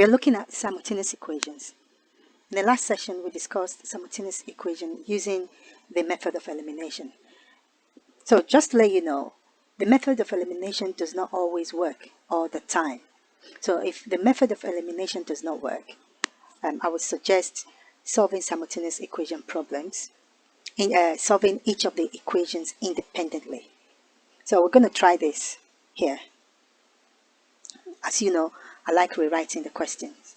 We're looking at simultaneous equations. In the last session, we discussed simultaneous equation using the method of elimination. So just to let you know, the method of elimination does not always work all the time. So if the method of elimination does not work, I would suggest solving simultaneous equation problems, solving each of the equations independently. So we're going to try this here. As you know, I like rewriting the questions.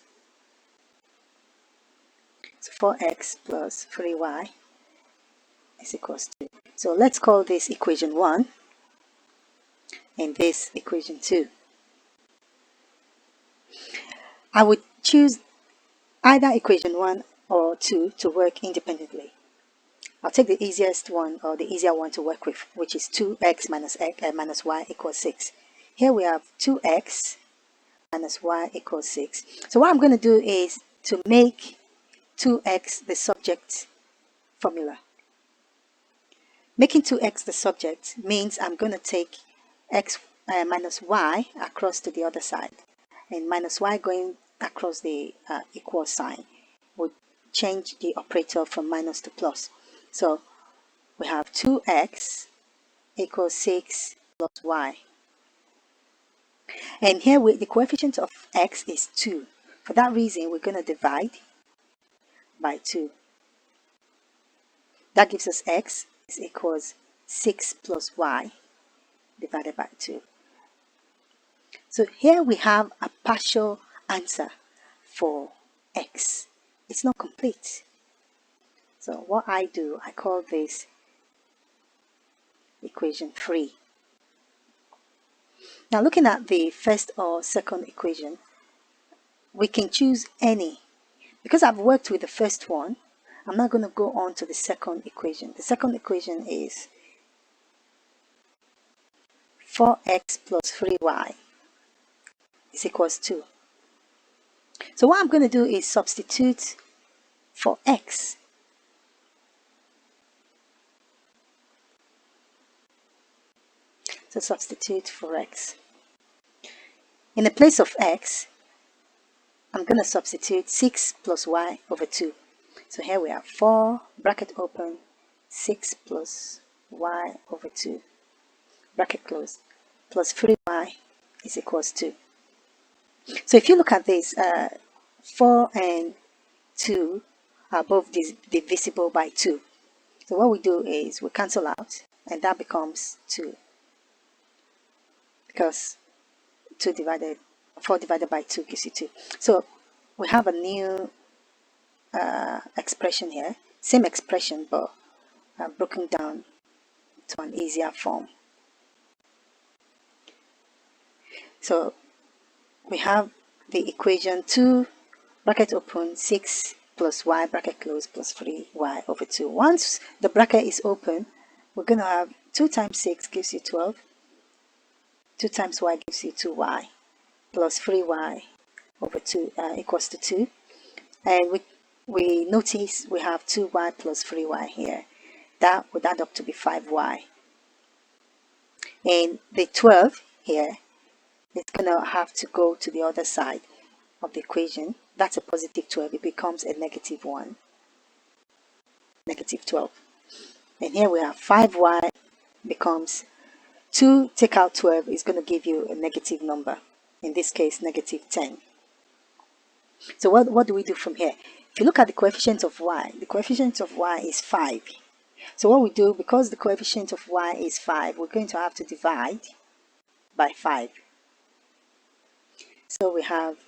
So 4x plus 3y is equals to. So let's call this equation 1 and this equation 2. I would choose either equation 1 or 2 to work independently. I'll take the easiest one or the easier one to work with, which is 2x minus y equals 6. Here we have 2x minus y equals 6. So what I'm going to do is to make 2x the subject formula. Making 2x the subject means I'm going to take x minus y across to the other side, and minus y going across the equal sign would change the operator from minus to plus. So we have 2x equals 6 plus y. And here the coefficient of x is 2. For that reason, we're going to divide by 2. That gives us x is equals 6 plus y divided by 2. So here we have a partial answer for x. It's not complete. So what I do, I call this equation 3. Now looking at the first or second equation, we can choose any. Because I've worked with the first one, I'm not going to go on to the second equation. The second equation is 4x plus 3y is equals 2. So what I'm going to do is substitute for x. So substitute for x. In the place of x, I'm going to substitute 6 plus y over 2. So here we have 4, bracket open, 6 plus y over 2, bracket closed, plus 3y is equals 2. So if you look at this, 4 and 2 are both divisible by 2. So what we do is we cancel out, and that becomes 2. Because 4 divided by 2 gives you 2. So we have a new expression here. Same expression, but broken down to an easier form. So we have the equation 2, bracket open, 6 plus y, bracket close, plus 3y over 2. Once the bracket is open, we're going to have 2 times 6 gives you 12. 2 times y gives you 2y, plus 3y over 2 equals to 2. And we notice we have 2y plus 3y here. That would add up to be 5y. And the 12 here is going to have to go to the other side of the equation. That's a positive 12. It becomes a negative 1. Negative 12. And here we have 5y becomes 2 take out 12 is going to give you a negative number. In this case, negative 10. So what do we do from here? If you look at the coefficient of y, the coefficient of y is 5. So what we do, because the coefficient of y is 5, we're going to have to divide by 5. So we have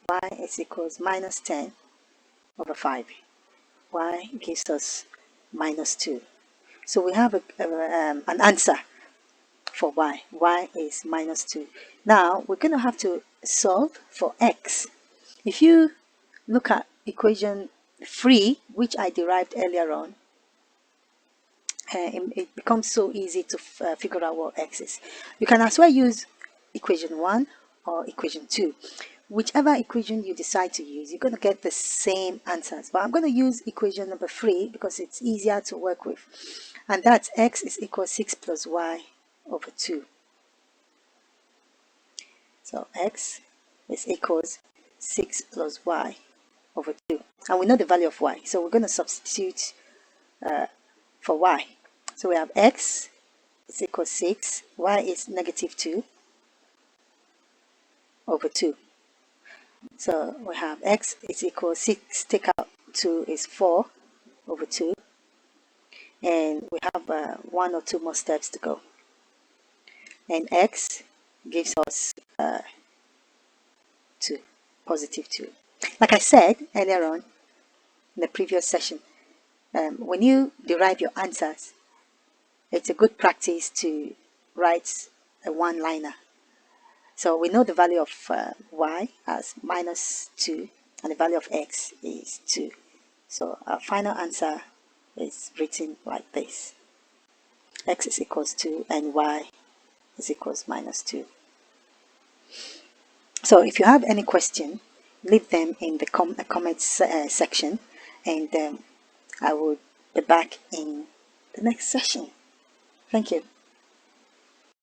y is equals minus 10 over 5. Y gives us minus 2. So we have an answer for y. Y is minus 2. Now we're going to have to solve for x. If you look at equation 3, which I derived earlier on, it becomes so easy to figure out what x is. You can as well use equation 1 or equation 2. Whichever equation you decide to use, you're going to get the same answers. But I'm going to use equation number 3 because it's easier to work with. And that's x is equal 6 plus y over 2. So x is equals 6 plus y over 2. And we know the value of y, so we're going to substitute for y. So we have x is equal 6, y is negative 2 over 2. So we have x is equal 6, take out 2 is 4 over 2. And we have 1 or 2 more steps to go. And x gives us 2, positive 2. Like I said earlier on in the previous session, when you derive your answers, it's a good practice to write a one-liner. So we know the value of y as minus 2 and the value of x is 2. So our final answer is written like this. X is equals 2 and y is equals minus 2. So if you have any question, leave them in the comments section, and I will be back in the next session. Thank you.